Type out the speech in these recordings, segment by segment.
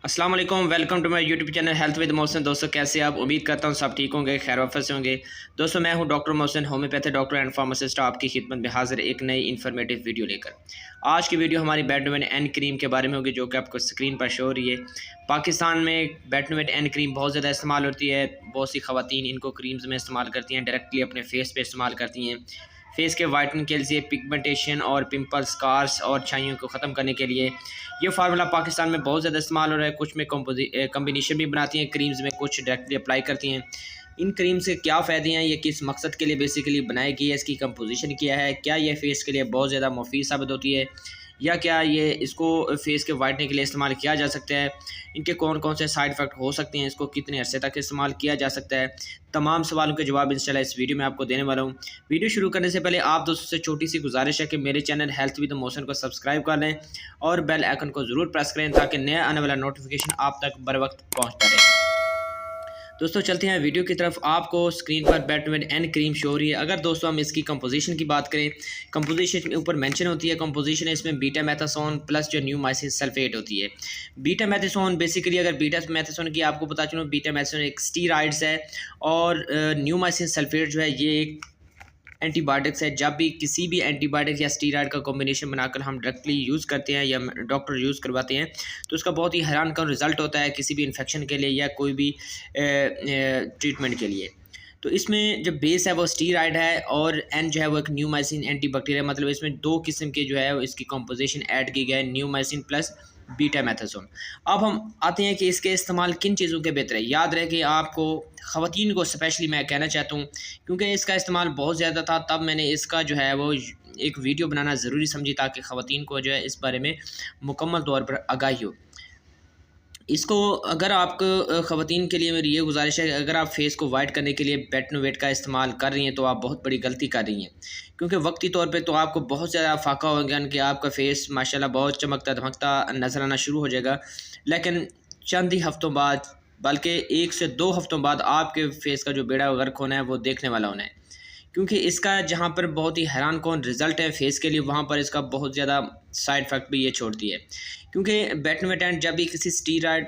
अस्सलाम वालेकुम, welcome to my YouTube channel health with Mohsin. दोस्तों कैसे आप? उम्मीद करता हूँ सब ठीक होंगे, खैर वाफियत से होंगे। दोस्तों मैं हूँ doctor Mohsin, homeopathy doctor and pharmacist, आपकी खिदमत में हाजिर एक नई इन्फॉर्मेटिव वीडियो लेकर। आज की वीडियो हमारी बेटनोवेट एन क्रीम के बारे में होगी, जो कि आपको स्क्रीन पर शो हो रही है। पाकिस्तान में बेटनोवेट एन क्रीम बहुत ज़्यादा इस्तेमाल होती है। बहुत सी ख़वातीन इनको क्रीम्स में इस्तेमाल करती हैं, डायरेक्टली अपने फेस पे इस्तेमाल करती हैं। फेस के वाइटनिंग के लिए, पिगमेंटेशन और पिंपल्स, स्कार्स और छाइयों को ख़त्म करने के लिए ये फार्मूला पाकिस्तान में बहुत ज़्यादा इस्तेमाल हो रहा है। कुछ में कम्बिनेशन भी बनाती हैं क्रीम्स में, कुछ डायरेक्टली अप्लाई करती हैं। इन क्रीम से क्या फ़ायदे हैं, ये किस मकसद के लिए बेसिकली बनाई गई है, इसकी कंपोजिशन क्या है, क्या ये फेस के लिए बहुत ज़्यादा मुफीद साबित होती है, या क्या ये इसको फेस के वाइटनिंग के लिए इस्तेमाल किया जा सकता है, इनके कौन कौन से साइड इफ़ेक्ट हो सकते हैं, इसको कितने अरसे तक इस्तेमाल किया जा सकता है, तमाम सवालों के जवाब इंशाल्लाह इस वीडियो में आपको देने वाला हूँ। वीडियो शुरू करने से पहले आप दोस्तों से छोटी सी गुजारिश है कि मेरे चैनल हेल्थ विद मोहसिन को सब्सक्राइब कर लें और बेल आइकन को ज़रूर प्रेस करें, ताकि नया आने वाला नोटिफिकेशन आप तक बर वक्त पहुँचता रहे। दोस्तों चलते हैं वीडियो की तरफ। आपको स्क्रीन पर बेटनोवेट एन क्रीम शो हो रही है। अगर दोस्तों हम इसकी कंपोजिशन की बात करें, कंपोजिशन के ऊपर मेंशन होती है, कंपोजिशन है इसमें बीटा मेथासोन प्लस जो न्यूमाइसिन सल्फेट होती है। बीटा मेथासोन बेसिकली, अगर बीटा मेथासोन की आपको पता चलो, बीटा मेथासोन एक स्टीरॉइड्स है और न्यूमाइसिन सल्फेट जो है ये एक एंटीबायोटिक्स है। जब भी किसी भी एंटीबायोटिक या स्टीरॉयड का कॉम्बिनेशन बनाकर हम डायरेक्टली यूज़ करते हैं या डॉक्टर यूज़ करवाते हैं, तो उसका बहुत ही हैरान कन रिज़ल्ट होता है किसी भी इन्फेक्शन के लिए या कोई भी ट्रीटमेंट के लिए। तो इसमें जो बेस है वो स्टीरॉयड है और एन जो है वो एक न्यूमाइसिन एंटीबैक्टीरियल, मतलब इसमें दो किस्म के जो है इसकी कंपोजिशन ऐड की गई है, न्यूमाइसिन प्लस बीटा मेथासोन। अब हम आते हैं कि इसके इस्तेमाल किन चीज़ों के बेहतर है। याद रहे कि आपको ख़वातीन को स्पेशली मैं कहना चाहता हूँ, क्योंकि इसका इस्तेमाल बहुत ज़्यादा था, तब मैंने इसका जो है वो एक वीडियो बनाना ज़रूरी समझी, ताकि ख़वातीन को जो है इस बारे में मुकम्मल तौर पर आगाही हो। इसको अगर आपको ख़वातीन के लिए मेरी ये गुजारिश है कि अगर आप फेस को वाइट करने के लिए बेटनोवेट का इस्तेमाल कर रही हैं, तो आप बहुत बड़ी गलती कर रही हैं। क्योंकि वक्ती तौर पे तो आपको बहुत ज़्यादा फाका होगा कि आपका फेस माशाल्लाह बहुत चमकता धमकता नज़र आना शुरू हो जाएगा, लेकिन चंद ही हफ्तों बाद, बल्कि 1 से 2 हफ्तों बाद आपके फेस का जो बेड़ा गर्क होना है वो देखने वाला होना है। क्योंकि इसका जहाँ पर बहुत ही हैरान कौन रिज़ल्ट है फेस के लिए, वहाँ पर इसका बहुत ज़्यादा साइड इफ़ेक्ट भी ये छोड़ती है। क्योंकि बेटनोवेट जब भी किसी स्टीरॉयड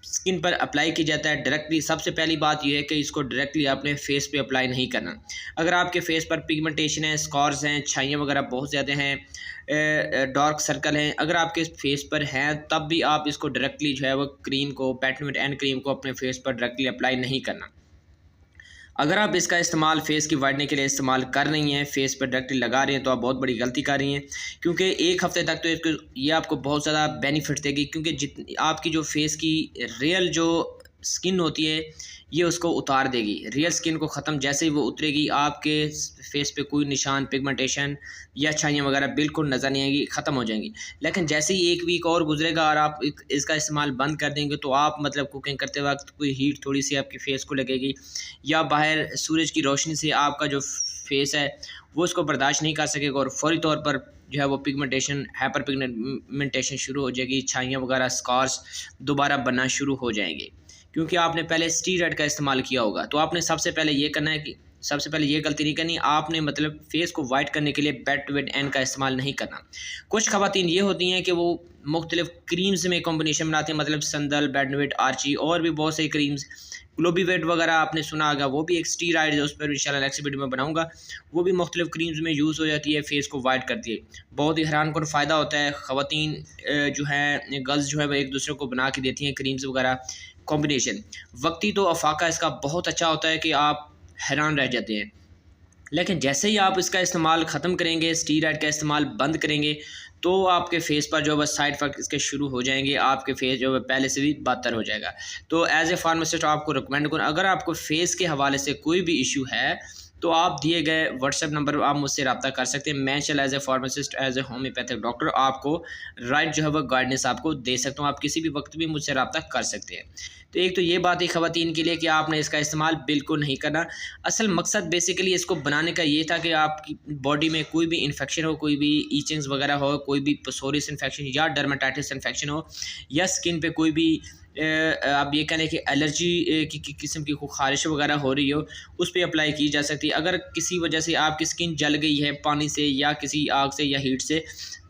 स्किन पर अप्लाई किया जाता है डायरेक्टली, सबसे पहली बात यह है कि इसको डायरेक्टली अपने फेस पे अप्लाई नहीं करना। अगर आपके फेस पर पिगमेंटेशन है, स्कॉर्स हैं, छाइयाँ वगैरह बहुत ज़्यादा हैं, डार्क सर्कल हैं, अगर आपके फेस पर हैं, तब भी आप इसको डायरेक्टली जो है वो क्रीम को, बेटनोवेट एन क्रीम को अपने फेस पर डायरेक्टली अप्लाई नहीं करना। अगर आप इसका इस्तेमाल फेस की वाइटनिंग के लिए इस्तेमाल कर रही हैं, फेस पर डायरेक्टली लगा रही हैं, तो आप बहुत बड़ी गलती कर रही हैं। क्योंकि 1 हफ्ते तक तो इसको ये आपको बहुत ज़्यादा बेनिफिट देगी, क्योंकि जितनी आपकी जो फेस की रियल जो स्किन होती है ये उसको उतार देगी। रियल स्किन को ख़त्म जैसे ही वो उतरेगी, आपके फेस पे कोई निशान, पिगमेंटेशन या छाइयाँ वगैरह बिल्कुल नज़र नहीं आएंगी, ख़त्म हो जाएंगी। लेकिन जैसे ही 1 वीक और गुजरेगा और आप इसका इस्तेमाल बंद कर देंगे, तो आप मतलब कुकिंग करते वक्त कोई हीट थोड़ी सी आपकी फेस को लगेगी, या बाहर सूरज की रोशनी से आपका जो फेस है वो उसको बर्दाश्त नहीं कर सकेगा और फौरी तौर पर जो है वो पिगमेंटेशन, हाइपर पिगमेंटेशन शुरू हो जाएगी, छाइयाँ वगैरह, स्कार्स दोबारा बनना शुरू हो जाएंगे। क्योंकि आपने पहले स्टीरॉयड का इस्तेमाल किया होगा। तो आपने सबसे पहले ये करना है कि सबसे पहले ये गलती नहीं करनी, आपने मतलब फेस को वाइट करने के लिए बेटनोवेट एन का इस्तेमाल नहीं करना। कुछ ख़वातीन ये होती हैं कि वो मुख्तलिफ़ क्रीम्स में कॉम्बिनेशन बनाते हैं, मतलब संदल, बेटनोवेट, आर्ची और भी बहुत से क्रीम्स, ग्लोबीवेट वगैरह आपने सुना होगा, वो भी एक स्टीरॉयड है, उस पर इंशाल्लाह नेक्स्ट वीडियो में बनाऊंगा। वो भी मुख्तलिफ़ क्रीम्स में यूज़ हो जाती है, फेस को वाइट करती है। बहुत ही हैरान कन फ़ायदा होता है। ख़वातीन जो है, गर्ल्स जो है वो एक दूसरे को बना के देती हैं क्रीम्स वगैरह कॉम्बिनेशन। वक्ती तो अफाका इसका बहुत अच्छा होता है कि आप हैरान रह जाते हैं, लेकिन जैसे ही आप इसका इस्तेमाल ख़त्म करेंगे, स्टीरॉयड का इस्तेमाल बंद करेंगे, तो आपके फेस पर जो है साइड इफ़ेक्ट इसके शुरू हो जाएंगे। आपके फेस जो है पहले से भी बदतर हो जाएगा। तो एज़ ए फार्मासिस्ट आपको रिकमेंड करूँ, अगर आपको फेस के हवाले से कोई भी इशू है, तो आप दिए गए व्हाट्सएप नंबर पर आप मुझसे रब्ता कर सकते हैं। मैं चल as a pharmacist, as a homeopathic doctor आपको राइट जो है वो गाइडेंस आपको दे सकता हूँ। आप किसी भी वक्त भी मुझसे रब्ता कर सकते हैं। तो एक तो ये बात है ख़वातीन के लिए कि आपने इसका इस्तेमाल बिल्कुल नहीं करना। असल मकसद बेसिकली इसको बनाने का ये था कि आपकी बॉडी में कोई भी इन्फेक्शन हो, कोई भी ईचिंग्स वगैरह हो, कोई भी पसोरियस इन्फेक्शन या डर्मेटाइटिस इन्फेक्शन हो, या स्किन पे कोई भी आप ये कह लें कि एलर्जी की किस्म की ख़ारिश वगैरह हो रही हो, उस पर अप्लाई की जा सकती है। अगर किसी वजह से आपकी स्किन जल गई है पानी से या किसी आग से या हीट से,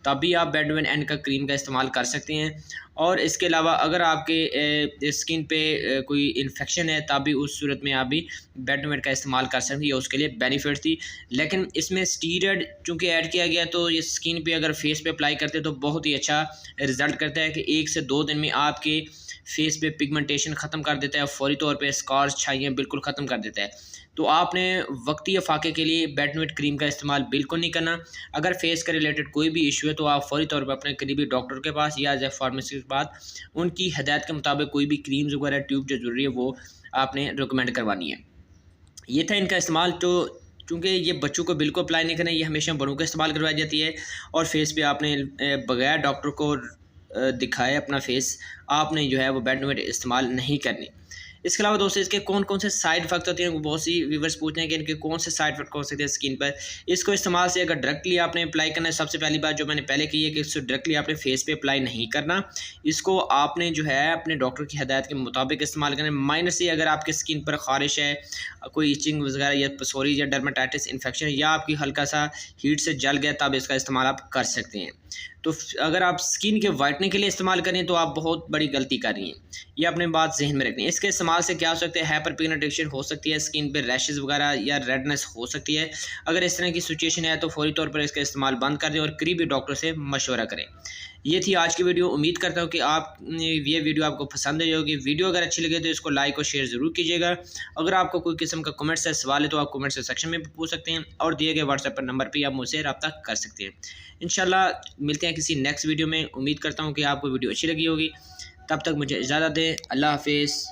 तभी आप बेडोइन एन का क्रीम का इस्तेमाल कर सकते हैं। और इसके अलावा अगर आपके स्किन पे कोई इन्फेक्शन है तभी उस सूरत में आप भी बेडोइन का इस्तेमाल कर सकते हैं, ये उसके लिए बेनिफिट थी। लेकिन इसमें स्टीरॉयड चूँकि ऐड किया गया तो ये स्किन पे अगर फेस पे अप्लाई करते हैं तो बहुत ही अच्छा रिजल्ट करता है कि 1 से 2 दिन में आपके फेस पे पिगमेंटेशन ख़त्म कर देता है, फौरी तौर पे स्कार्स छाइयाँ बिल्कुल ख़त्म कर देता है। तो आपने वक्ती अफाके के लिए बेडोइन क्रीम का इस्तेमाल बिल्कुल नहीं करना। अगर फेस के रिलेटेड कोई भी इशू है तो आप फौरी तौर पर अपने करीबी डॉक्टर के पास या एज ए फार्मेसी के पास उनकी हदायत के मुताबिक कोई भी क्रीम्स वगैरह ट्यूब जो ज़रूरी है वो आपने रिकमेंड करवानी है। ये था इनका इस्तेमाल। तो चूँकि ये बच्चों को बिल्कुल अप्लाई नहीं करना, ये हमेशा बड़ों का इस्तेमाल करवाई जाती है। और फेस पे आपने बगैर डॉक्टर को दिखाए अपना फेस आपने जो है वो बेडोइन इस्तेमाल नहीं करनी। इसके अलावा दोस्तों इसके कौन कौन से साइड इफेक्ट होते हैं, वो बहुत सी व्यूवर्स पूछते हैं कि इनके कौन से साइड इफेक्ट हो सकते हैं स्किन पर। इसको इस्तेमाल से अगर डायरेक्टली आपने अप्लाई करना है, सबसे पहली बात जो मैंने पहले की है कि इसको डायरेक्टली आपने फेस पे अप्लाई नहीं करना। इसको आपने जो है अपने डॉक्टर की हदायत के मुताबिक इस्तेमाल करना है। माइनसली अगर आपके स्किन पर खारिश है, कोई इचिंग वगैरह या पसोरी या डर्माटाइटिस इन्फेक्शन या आपकी हल्का सा हीट से जल गया तब इसका इस्तेमाल आप कर सकते हैं। तो अगर आप स्किन के वाइटनिंग के लिए इस्तेमाल करें तो आप बहुत बड़ी गलती कर रही हैं, ये अपने बात जहन में रखनी है। इसके इस्तेमाल से क्या हो सकता है, हाइपर पिगमेंटेशन हो सकती है, स्किन पे रैशेस वगैरह या रेडनेस हो सकती है। अगर इस तरह की सिचुएशन है तो फौरी तौर पर इसका इस्तेमाल बंद कर दें और करीबी डॉक्टर से मशवरा करें। ये थी आज की वीडियो। उम्मीद करता हूँ कि ये वीडियो आपको पसंद आई होगी। वीडियो अगर अच्छी लगे तो इसको लाइक और शेयर ज़रूर कीजिएगा। अगर आपको कोई किस्म का कमेंट्स है, सवाल है तो आप कमेंट्स सेक्शन में पूछ सकते हैं और दिए गए व्हाट्सएप पर नंबर पर आप मुझसे रब्ता कर सकते हैं। इंशाल्लाह मिलते हैं किसी नेक्स्ट वीडियो में। उम्मीद करता हूँ कि आपको वीडियो अच्छी लगी होगी। तब तक मुझे इजाज़त दें। अल्लाह हाफिज़।